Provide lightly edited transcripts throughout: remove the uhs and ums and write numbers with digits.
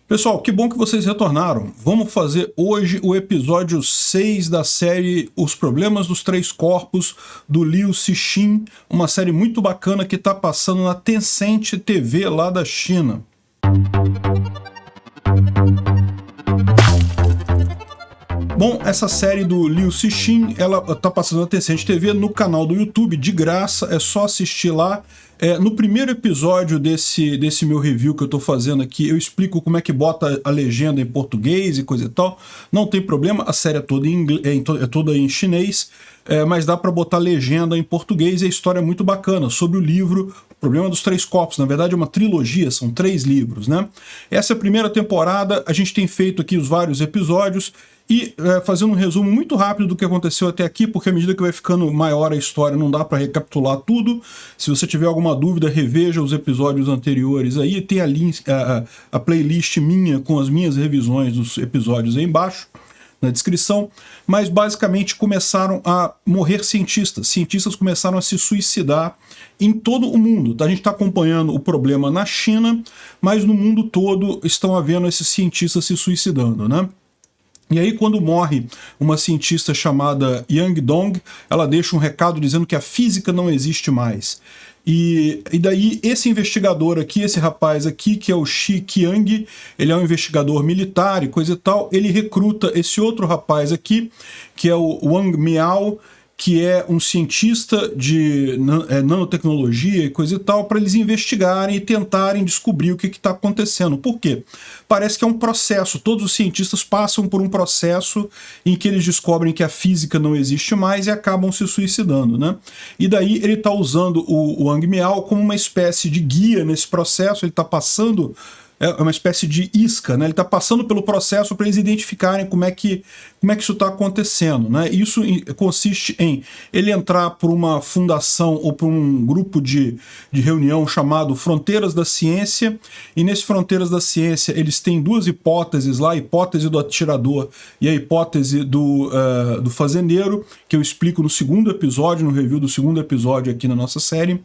Pessoal, que bom que vocês retornaram. Vamos fazer hoje o episódio 6 da série Os Problemas dos Três Corpos, do Liu Cixin, uma série muito bacana que está passando na Tencent TV lá da China. Bom, essa série do Liu Cixin, ela tá passando na Tencent TV no canal do YouTube, de graça, é só assistir lá. No primeiro episódio desse meu review que eu tô fazendo aqui, eu explico como é que bota a legenda em português e coisa e tal. Não tem problema, a série é toda em inglês, é toda em chinês, mas dá para botar legenda em português e a história é muito bacana, sobre o livro O Problema dos Três Corpos. Na verdade é uma trilogia, são 3 livros, né? Essa é a primeira temporada, a gente tem feito aqui os vários episódios, e fazendo um resumo muito rápido do que aconteceu até aqui, porque à medida que vai ficando maior a história, não dá para recapitular tudo. Se você tiver alguma dúvida, reveja os episódios anteriores aí. Tem a playlist minha com as minhas revisões dos episódios aí embaixo, na descrição. Mas basicamente começaram a morrer cientistas. Cientistas começaram a se suicidar em todo o mundo. A gente está acompanhando o problema na China, mas no mundo todo estão havendo esses cientistas se suicidando, né? E aí, quando morre uma cientista chamada Yang Dong, ela deixa um recado dizendo que a física não existe mais. E daí, esse investigador aqui, esse rapaz aqui, que é o Shi Qiang, ele é um investigador militar e coisa e tal, ele recruta esse outro rapaz aqui, que é o Wang Miao, que é um cientista de nanotecnologia e coisa e tal, para eles investigarem e tentarem descobrir o que está acontecendo. Por quê? Parece que é um processo, todos os cientistas passam por um processo em que eles descobrem que a física não existe mais e acabam se suicidando, né? E daí ele está usando o Wang Miao como uma espécie de guia nesse processo, ele está passando... É uma espécie de isca, né? Ele está passando pelo processo para eles identificarem como é que isso está acontecendo, né? Isso consiste em ele entrar por uma fundação ou por um grupo de reunião chamado Fronteiras da Ciência, e nesse Fronteiras da Ciência eles têm 2 hipóteses lá, a hipótese do atirador e a hipótese do fazendeiro, que eu explico no segundo episódio, no review do segundo episódio aqui na nossa série.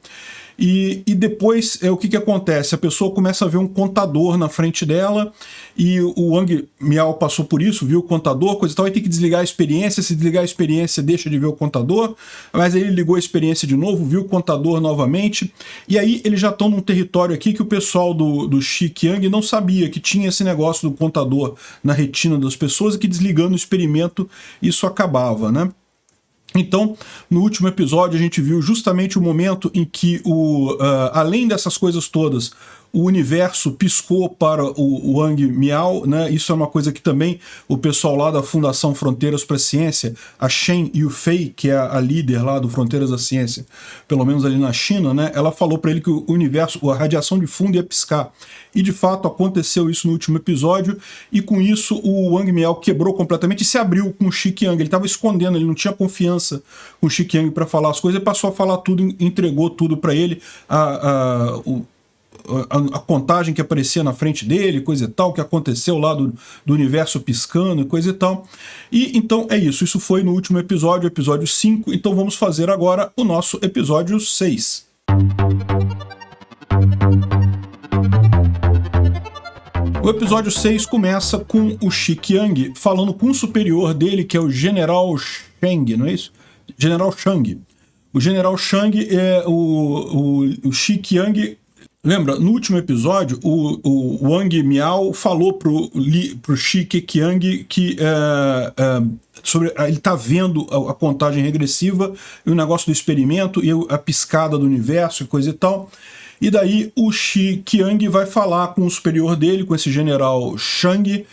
E depois, o que acontece? A pessoa começa a ver um contador na frente dela, e o Wang Miao passou por isso, viu o contador, coisa e tal, aí tem que desligar a experiência. Se desligar a experiência, deixa de ver o contador, mas aí ele ligou a experiência de novo, viu o contador novamente, e aí eles já estão num território aqui que o pessoal do Shi Qiang não sabia que tinha esse negócio do contador na retina das pessoas, e que desligando o experimento isso acabava, né? Então, no último episódio, a gente viu justamente o momento em que, além dessas coisas todas, o universo piscou para o Wang Miao, né? Isso é uma coisa que também o pessoal lá da Fundação Fronteiras para a Ciência, a Shen Yufei, que é a líder lá do Fronteiras da Ciência, pelo menos ali na China, né? Ela falou para ele que o universo, a radiação de fundo ia piscar. E de fato aconteceu isso no último episódio, e com isso o Wang Miao quebrou completamente e se abriu com o Shi Qiang. Ele estava escondendo, ele não tinha confiança com o Shi Qiang para falar as coisas, ele passou a falar tudo, entregou tudo para ele, a contagem que aparecia na frente dele, coisa e tal, que aconteceu lá do universo piscando e coisa e tal. E então é isso foi no último episódio, episódio 5, então vamos fazer agora o nosso episódio 6. O episódio 6 começa com o Shi Qiang falando com o superior dele, que é o General Shang, não é isso? General Shang. O General Shang é o Shi Qiang. Lembra, no último episódio, o Wang Miao falou pro Shi Qiang que ele está vendo a contagem regressiva e o negócio do experimento e a piscada do universo e coisa e tal. E daí o Shi Qiang vai falar com o superior dele, com esse general Shang,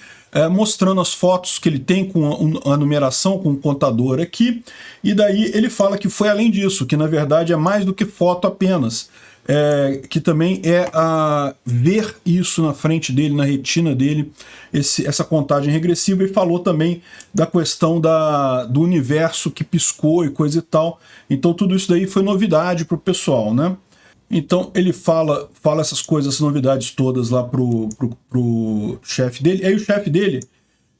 mostrando as fotos que ele tem com a numeração, com o contador aqui. E daí ele fala que foi além disso, que na verdade é mais do que foto apenas. Que também é ver isso na frente dele, na retina dele, essa contagem regressiva, e falou também da questão do universo que piscou e coisa e tal. Então tudo isso daí foi novidade para o pessoal, né? Então ele fala essas coisas, essas novidades todas lá pro chefe dele. Aí o chefe dele,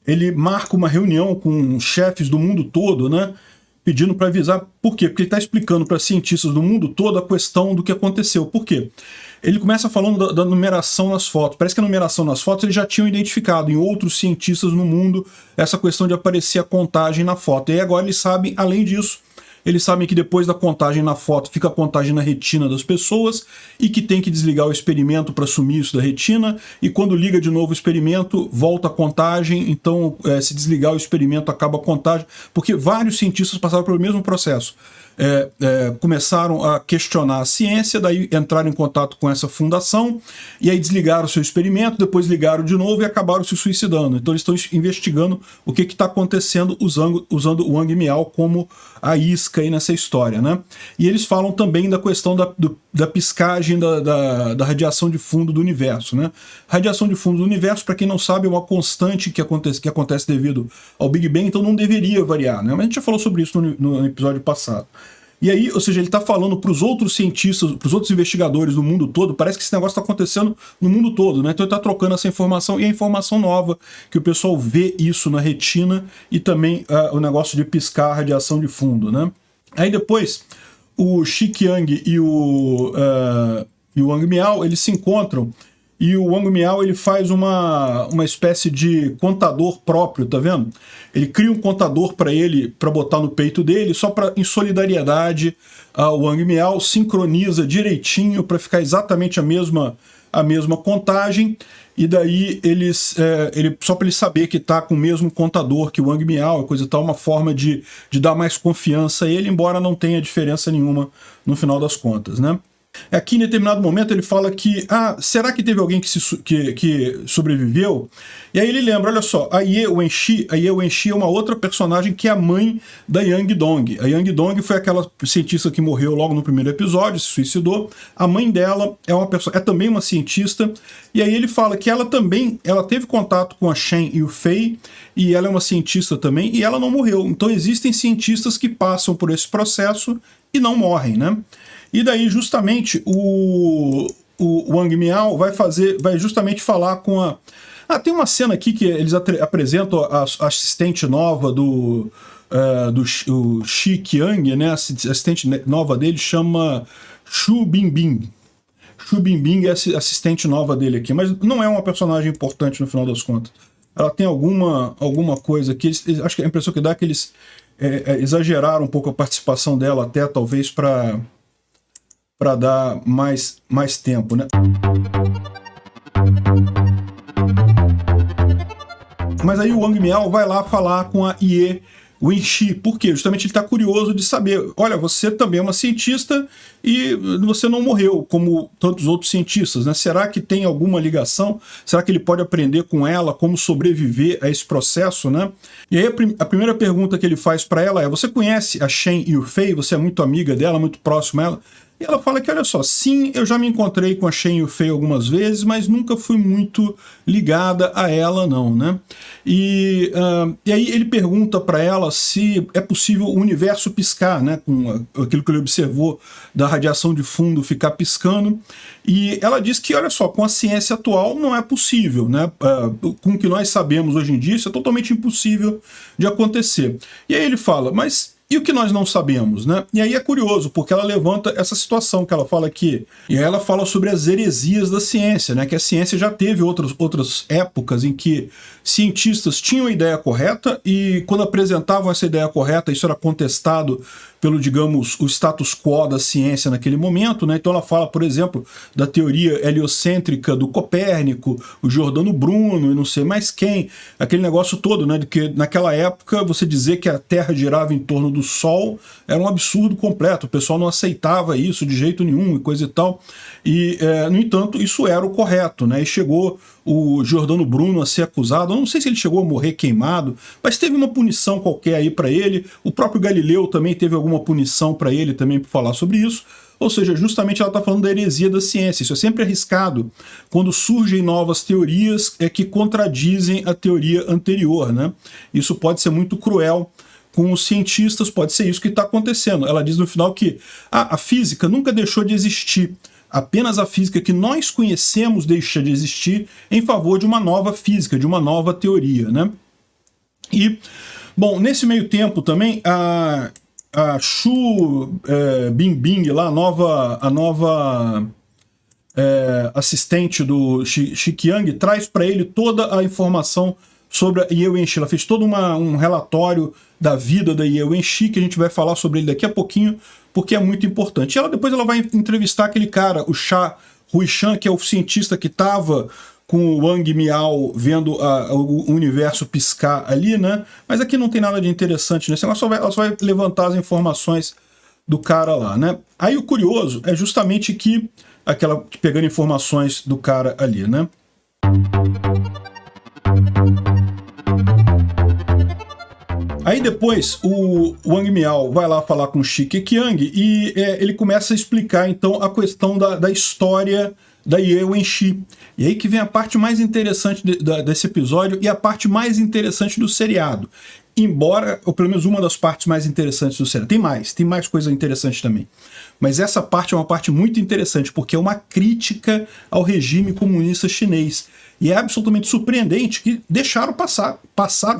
ele marca uma reunião com chefes do mundo todo, né? pedindo para avisar. Por quê? Porque ele está explicando para cientistas do mundo todo a questão do que aconteceu. Por quê? Ele começa falando da numeração nas fotos. Parece que a numeração nas fotos eles já tinham identificado em outros cientistas no mundo essa questão de aparecer a contagem na foto. E agora eles sabem, além disso, eles sabem que depois da contagem na foto fica a contagem na retina das pessoas e que tem que desligar o experimento para sumir isso da retina, e quando liga de novo o experimento, volta a contagem, então se desligar o experimento acaba a contagem, porque vários cientistas passaram pelo mesmo processo. Começaram a questionar a ciência, daí entraram em contato com essa fundação, e aí desligaram o seu experimento, depois ligaram de novo e acabaram se suicidando. Então eles estão investigando o que está acontecendo usando o Wang Miao como a isca aí nessa história, né? E eles falam também da questão da piscagem da radiação de fundo do universo, né? Radiação de fundo do universo, para quem não sabe, é uma constante que acontece devido ao Big Bang, então não deveria variar, né? Mas a gente já falou sobre isso no episódio passado. E aí, ou seja, ele está falando para os outros cientistas, para os outros investigadores do mundo todo, parece que esse negócio está acontecendo no mundo todo, né? Então ele está trocando essa informação, e a informação nova, que o pessoal vê isso na retina, e também o negócio de piscar a radiação de fundo, né? Aí depois, o Shi Qiang e o Wang Miao, eles se encontram, e o Wang Miao ele faz uma espécie de contador próprio, tá vendo? Ele cria um contador para ele, para botar no peito dele, só para em solidariedade ao Wang Miao, sincroniza direitinho para ficar exatamente a mesma contagem, e daí só para ele saber que está com o mesmo contador que o Wang Miao, coisa e tal, uma forma de dar mais confiança a ele, embora não tenha diferença nenhuma no final das contas, né? Aqui, em determinado momento, ele fala que, será que teve alguém que sobreviveu? E aí ele lembra, olha só, a Ye Wenxi é uma outra personagem que é a mãe da Yang Dong. A Yang Dong foi aquela cientista que morreu logo no primeiro episódio, se suicidou. A mãe dela é também uma cientista, e aí ele fala que ela teve contato com a Shen e o Fei, e ela é uma cientista também, e ela não morreu. Então existem cientistas que passam por esse processo e não morrem, né? E daí, justamente, o Wang Miao vai justamente falar com a... tem uma cena aqui que eles apresentam a assistente nova do Shi Qiang, né? A assistente nova dele chama Xu Bingbing. Xu Bingbing é a assistente nova dele aqui, mas não é uma personagem importante no final das contas. Ela tem alguma coisa que acho que a impressão que dá é que eles exageraram um pouco a participação dela, até talvez para dar mais tempo, né? Mas aí o Wang Miao vai lá falar com a Ye Wenxi. Por quê? Justamente ele está curioso de saber, olha, você também é uma cientista e você não morreu como tantos outros cientistas, né? Será que tem alguma ligação? Será que ele pode aprender com ela como sobreviver a esse processo, né? E aí a primeira pergunta que ele faz para ela é, você conhece a Shen e o Fei? Você é muito amiga dela, muito próximo a ela? E ela fala que, olha só, sim, eu já me encontrei com a Shen e o Fei algumas vezes, mas nunca fui muito ligada a ela, não, né? E aí ele pergunta para ela se é possível o universo piscar, né? Com aquilo que ele observou da radiação de fundo ficar piscando. E ela diz que, olha só, com a ciência atual não é possível, né? Com o que nós sabemos hoje em dia, isso é totalmente impossível de acontecer. E aí ele fala, mas... e o que nós não sabemos, né? E aí é curioso, porque ela levanta essa situação que ela fala aqui. E aí ela fala sobre as heresias da ciência, né? Que a ciência já teve outras épocas em que cientistas tinham a ideia correta e quando apresentavam essa ideia correta, isso era contestado pelo, digamos, o status quo da ciência naquele momento, né? Então ela fala, por exemplo, da teoria heliocêntrica do Copérnico, o Giordano Bruno e não sei mais quem, aquele negócio todo, né? De que naquela época você dizer que a Terra girava em torno do Sol era um absurdo completo, o pessoal não aceitava isso de jeito nenhum e coisa e tal, e no entanto isso era o correto, né? E chegou o Giordano Bruno a ser acusado, eu não sei se ele chegou a morrer queimado, mas teve uma punição qualquer aí para ele, o próprio Galileu também teve alguma punição para ele também por falar sobre isso. Ou seja, justamente ela está falando da heresia da ciência. Isso é sempre arriscado quando surgem novas teorias que contradizem a teoria anterior, né? Isso pode ser muito cruel com os cientistas, pode ser isso que está acontecendo. Ela diz no final que a física nunca deixou de existir, apenas a física que nós conhecemos deixa de existir em favor de uma nova física, de uma nova teoria, né? E, bom, nesse meio tempo também, a Xu Bingbing, lá, a nova assistente do Xi Qiang, traz para ele toda a informação sobre a Ye Wenxi. Ela fez todo um relatório da vida da Ye Wenxi, que a gente vai falar sobre ele daqui a pouquinho, porque é muito importante. E depois ela vai entrevistar aquele cara, o Xia Huishan, que é o cientista que estava com o Wang Miao vendo o universo piscar ali, né? Mas aqui não tem nada de interessante nesse negócio, ela só vai levantar as informações do cara lá, né? Aí o curioso é justamente que pegando informações do cara ali, né? Aí depois o Wang Miao vai lá falar com o Xi Qiang e ele começa a explicar então a questão da história da Ye Wenxi. E aí que vem a parte mais interessante desse episódio e a parte mais interessante do seriado. Embora, ou pelo menos uma das partes mais interessantes do seriado. Tem mais coisa interessante também. Mas essa parte é uma parte muito interessante, porque é uma crítica ao regime comunista chinês. E é absolutamente surpreendente que deixaram passar,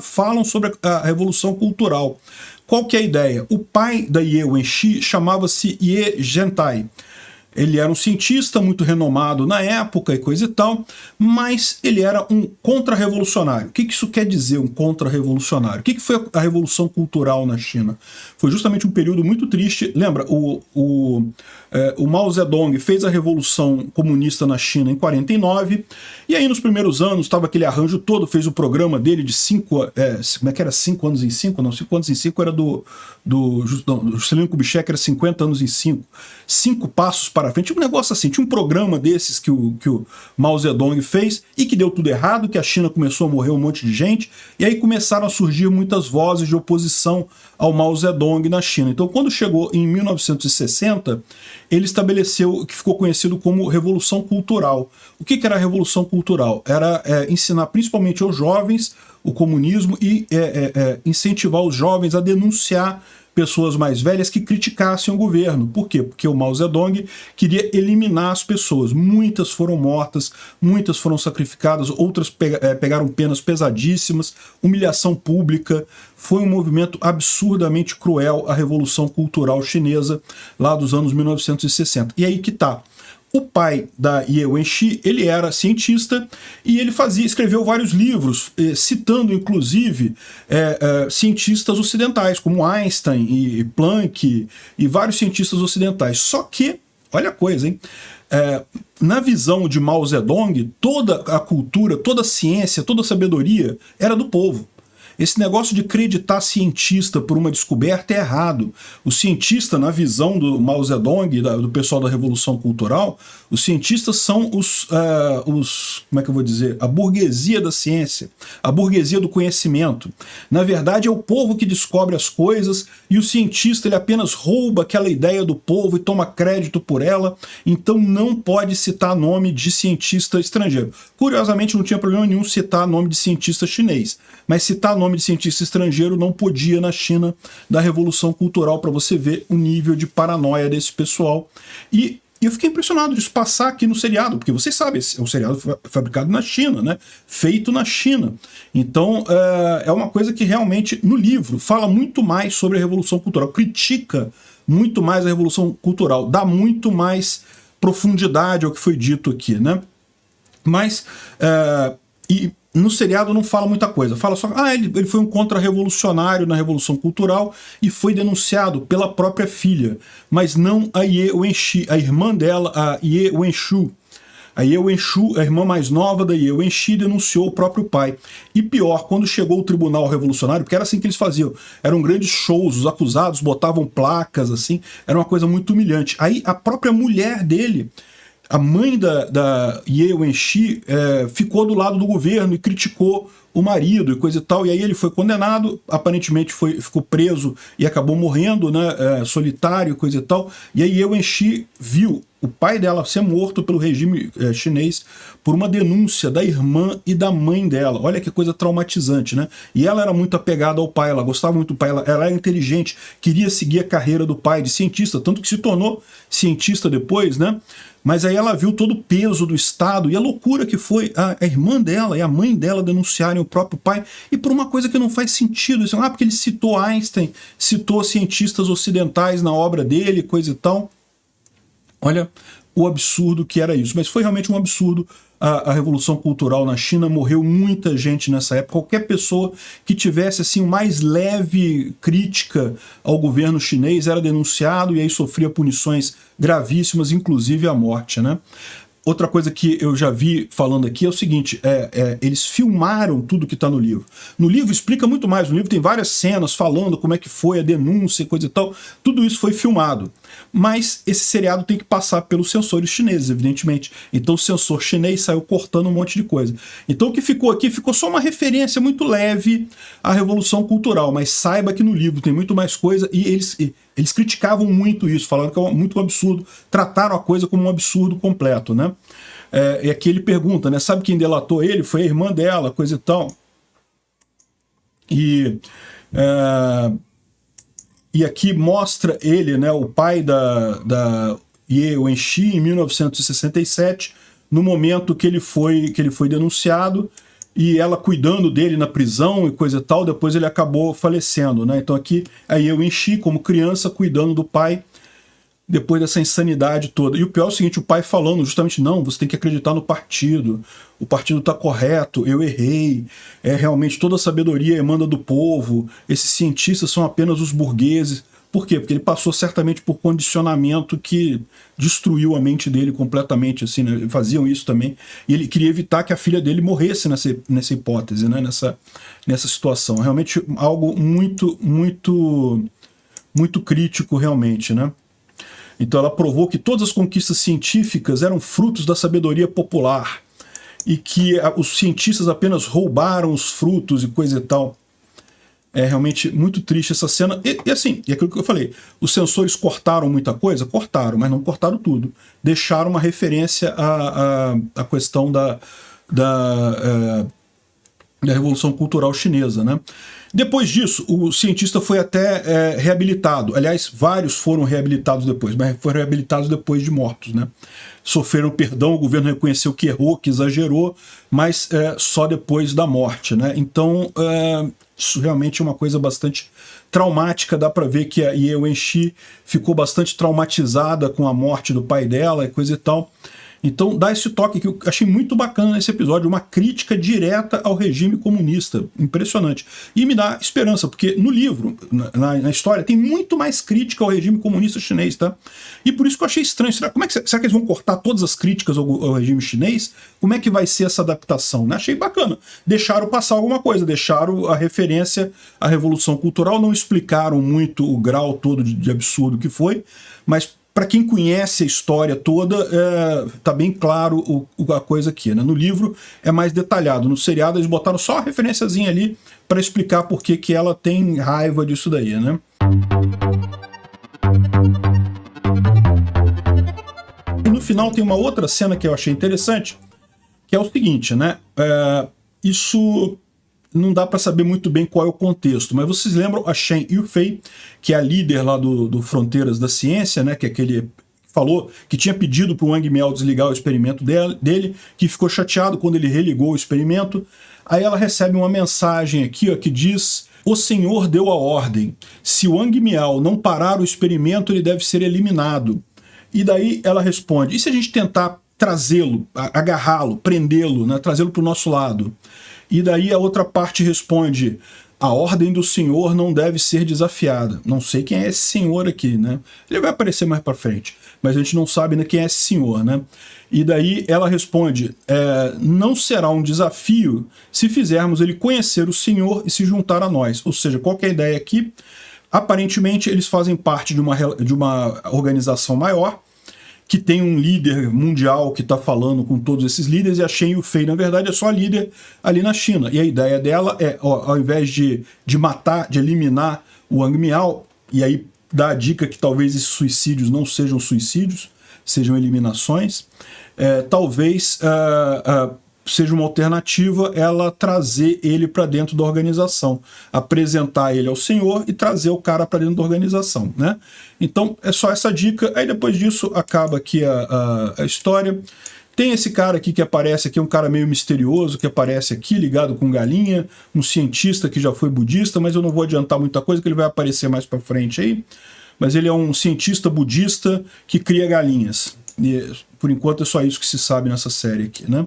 falam sobre a Revolução Cultural. Qual que é a ideia? O pai da Ye Wenxi chamava-se Ye Zhentai. Ele era um cientista muito renomado na época e coisa e tal, mas ele era um contra-revolucionário. O que isso quer dizer, um contra-revolucionário? O que foi a Revolução Cultural na China? Foi justamente um período muito triste. Lembra, o Mao Zedong fez a Revolução Comunista na China em 49, e aí nos primeiros anos estava aquele arranjo todo, fez o programa dele de 5 anos em 5? Não, 5 anos em 5 era do Juscelino Kubitschek, era 50 anos em 5. 5 passos para frente, um negócio assim, tinha um programa desses que o Mao Zedong fez e que deu tudo errado, que a China começou a morrer um monte de gente, e aí começaram a surgir muitas vozes de oposição ao Mao Zedong na China. Então quando chegou em 1960, ele estabeleceu o que ficou conhecido como Revolução Cultural. O que era a Revolução Cultural? Era ensinar principalmente aos jovens o comunismo e incentivar os jovens a denunciar pessoas mais velhas que criticassem o governo. Por quê? Porque o Mao Zedong queria eliminar as pessoas. Muitas foram mortas, muitas foram sacrificadas, outras pegaram penas pesadíssimas, humilhação pública. Foi um movimento absurdamente cruel, a Revolução Cultural Chinesa, lá dos anos 1960. E aí que tá. O pai da Ye Wenxi, ele era cientista e ele escreveu vários livros, citando inclusive cientistas ocidentais, como Einstein e Planck e vários cientistas ocidentais. Só que, olha a coisa, hein? Na visão de Mao Zedong, toda a cultura, toda a ciência, toda a sabedoria era do povo. Esse negócio de acreditar cientista por uma descoberta é errado. O cientista, na visão do Mao Zedong, do pessoal da Revolução Cultural, os cientistas são como é que eu vou dizer? A burguesia da ciência, a burguesia do conhecimento. Na verdade, é o povo que descobre as coisas e o cientista ele apenas rouba aquela ideia do povo e toma crédito por ela, então não pode citar nome de cientista estrangeiro. Curiosamente, não tinha problema nenhum citar nome de cientista chinês, mas citar nome de cientista estrangeiro não podia na China da Revolução Cultural, para você ver o nível de paranoia desse pessoal. E eu fiquei impressionado disso passar aqui no seriado, porque vocês sabem, é um seriado fabricado na China, né? Feito na China. Então é uma coisa que realmente no livro fala muito mais sobre a Revolução Cultural, critica muito mais a Revolução Cultural, dá muito mais profundidade ao que foi dito aqui, né? Mas no seriado não fala muita coisa, fala só ele foi um contra-revolucionário na Revolução Cultural e foi denunciado pela própria filha, mas não a Ye Wenxi, a irmã dela, a Ye Wenshu. A Ye Wenshu, a irmã mais nova da Ye Wenxi, denunciou o próprio pai. E pior, quando chegou o tribunal revolucionário, porque era assim que eles faziam, eram grandes shows, os acusados botavam placas, assim, era uma coisa muito humilhante. Aí a própria mulher dele, a mãe da Ye Wenxi, ficou do lado do governo e criticou o marido e coisa e tal, e aí ele foi condenado, aparentemente ficou preso e acabou morrendo, né, solitário e coisa e tal, e aí Ye Wenxi viu o pai dela ser morto pelo regime chinês por uma denúncia da irmã e da mãe dela. Olha que coisa traumatizante, né? E ela era muito apegada ao pai, ela gostava muito do pai, ela era inteligente, queria seguir a carreira do pai de cientista, tanto que se tornou cientista depois, né? Mas aí ela viu todo o peso do Estado e a loucura que foi a irmã dela e a mãe dela denunciarem o próprio pai, e por uma coisa que não faz sentido. Porque ele citou Einstein, citou cientistas ocidentais na obra dele, coisa e tal. Olha o absurdo que era isso. Mas foi realmente um absurdo a Revolução Cultural na China, morreu muita gente nessa época. Qualquer pessoa que tivesse assim o mais leve crítica ao governo chinês era denunciado e aí sofria punições gravíssimas, inclusive a morte, né? Outra coisa que eu já vi falando aqui é o seguinte, eles filmaram tudo que está no livro. No livro explica muito mais, no livro tem várias cenas falando como é que foi a denúncia e coisa e tal, tudo isso foi filmado. Mas esse seriado tem que passar pelos censores chineses, evidentemente. Então o censor chinês saiu cortando um monte de coisa. Então o que ficou aqui ficou só uma referência muito leve à Revolução Cultural, mas saiba que no livro tem muito mais coisa e eles criticavam muito isso, falaram que é muito absurdo, trataram a coisa como um absurdo completo, né? E aqui ele pergunta, né? Sabe quem delatou ele? Foi a irmã dela, coisa e tal. E aqui mostra ele, né, o pai da Ye Wenxi, em 1967, no momento que ele foi denunciado, e ela cuidando dele na prisão e coisa e tal, depois ele acabou falecendo, né? Então aqui a Ye Wenxi, como criança, cuidando do pai, depois dessa insanidade toda. E o pior é o seguinte, o pai falando justamente, não, você tem que acreditar no partido, o partido está correto, eu errei, realmente toda a sabedoria emana do povo, esses cientistas são apenas os burgueses. Por quê? Porque ele passou certamente por condicionamento que destruiu a mente dele completamente, assim, né? Faziam isso também, e ele queria evitar que a filha dele morresse nessa hipótese, né? Nessa situação. Realmente algo muito, muito, muito crítico, realmente, né? Então ela provou que todas as conquistas científicas eram frutos da sabedoria popular e que os cientistas apenas roubaram os frutos e coisa e tal. É realmente muito triste essa cena. E assim, e aquilo que eu falei, os censores cortaram muita coisa? Cortaram, mas não cortaram tudo. Deixaram uma referência à questão da Revolução Cultural Chinesa, né? Depois disso, o cientista foi até reabilitado. Aliás, vários foram reabilitados depois, mas foram reabilitados depois de mortos, né? Sofreram perdão, o governo reconheceu que errou, que exagerou, mas só depois da morte, né? Então, isso realmente é uma coisa bastante traumática. Dá para ver que a Ye Wenxi ficou bastante traumatizada com a morte do pai dela e coisa e tal. Então dá esse toque que eu achei muito bacana nesse episódio, uma crítica direta ao regime comunista, impressionante. E me dá esperança, porque no livro, na história, tem muito mais crítica ao regime comunista chinês, tá? E por isso que eu achei estranho. Será que eles vão cortar todas as críticas ao regime chinês? Como é que vai ser essa adaptação? Né? Achei bacana. Deixaram passar alguma coisa, deixaram a referência à Revolução Cultural, não explicaram muito o grau todo de absurdo que foi, mas para quem conhece a história toda, tá bem claro a coisa aqui, né? No livro é mais detalhado, no seriado eles botaram só a referenciazinha ali para explicar por que ela tem raiva disso daí, né? E no final tem uma outra cena que eu achei interessante, que é o seguinte, né? Isso não dá para saber muito bem qual é o contexto, mas vocês lembram a Shen Yufei, que é a líder lá do Fronteiras da Ciência, né, que é aquele falou que tinha pedido para o Wang Miao desligar o experimento dele, que ficou chateado quando ele religou o experimento. Aí ela recebe uma mensagem aqui, ó, que diz: o senhor deu a ordem, se o Wang Miao não parar o experimento, ele deve ser eliminado. E daí ela responde: e se a gente tentar trazê-lo, agarrá-lo, prendê-lo, né, trazê-lo para o nosso lado? E daí a outra parte responde: a ordem do senhor não deve ser desafiada. Não sei quem é esse senhor aqui, né? Ele vai aparecer mais para frente, mas a gente não sabe ainda quem é esse senhor, né? E daí ela responde: não será um desafio se fizermos ele conhecer o senhor e se juntar a nós. Ou seja, qual que é a ideia aqui? Aparentemente eles fazem parte de uma organização maior, que tem um líder mundial que está falando com todos esses líderes, e a Shen Yufei, na verdade, é só líder ali na China. E a ideia dela é, ao invés de matar, de eliminar o Wang Miao, e aí dá a dica que talvez esses suicídios não sejam suicídios, sejam eliminações, talvez seja uma alternativa ela trazer ele para dentro da organização, apresentar ele ao senhor e trazer o cara para dentro da organização, né? Então é só essa dica. Aí depois disso acaba aqui a história. Tem esse cara aqui que aparece aqui, um cara meio misterioso que aparece aqui, ligado com galinha, um cientista que já foi budista, mas eu não vou adiantar muita coisa, que ele vai aparecer mais para frente aí. Mas ele é um cientista budista que cria galinhas. E, por enquanto é só isso que se sabe nessa série aqui, né?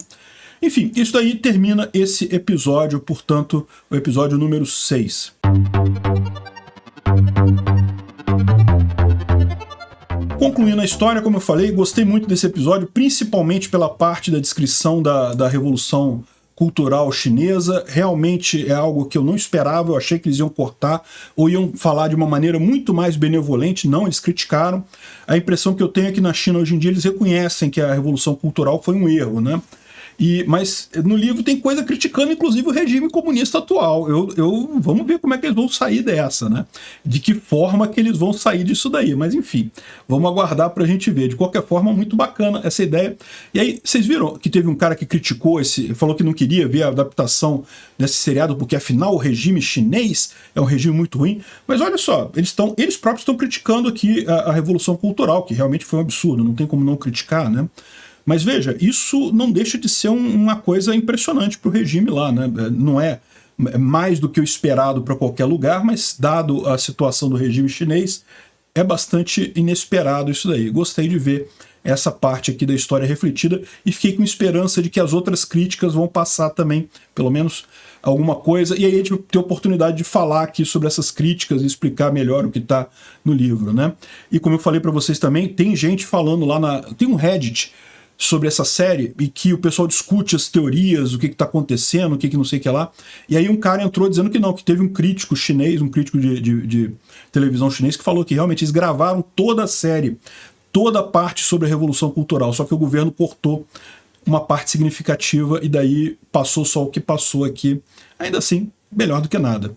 Enfim, isso daí termina esse episódio, portanto, o episódio número 6. Concluindo a história, como eu falei, gostei muito desse episódio, principalmente pela parte da descrição da Revolução Cultural Chinesa. Realmente é algo que eu não esperava, eu achei que eles iam cortar ou iam falar de uma maneira muito mais benevolente. Não, eles criticaram. A impressão que eu tenho é que na China hoje em dia eles reconhecem que a Revolução Cultural foi um erro, né? Mas no livro tem coisa criticando, inclusive, o regime comunista atual. Vamos ver como é que eles vão sair dessa, né? De que forma que eles vão sair disso daí. Mas, enfim, vamos aguardar pra gente ver. De qualquer forma, muito bacana essa ideia. E aí, vocês viram que teve um cara que criticou falou que não queria ver a adaptação desse seriado, porque, afinal, o regime chinês é um regime muito ruim. Mas olha só, eles próprios estão criticando aqui a Revolução Cultural, que realmente foi um absurdo, não tem como não criticar, né? Mas veja, isso não deixa de ser uma coisa impressionante para o regime lá, né? Não é mais do que o esperado para qualquer lugar, mas dado a situação do regime chinês, é bastante inesperado isso daí. Gostei de ver essa parte aqui da história refletida e fiquei com esperança de que as outras críticas vão passar também, pelo menos alguma coisa, e aí a gente vai ter a oportunidade de falar aqui sobre essas críticas e explicar melhor o que está no livro, né? E como eu falei para vocês também, tem gente falando lá tem um Reddit sobre essa série, e que o pessoal discute as teorias, o que está acontecendo, o que não sei o que lá, e aí um cara entrou dizendo que não, que teve um crítico chinês, um crítico de televisão chinês, que falou que realmente eles gravaram toda a série, toda a parte sobre a Revolução Cultural, só que o governo cortou uma parte significativa, e daí passou só o que passou aqui. Ainda assim, melhor do que nada.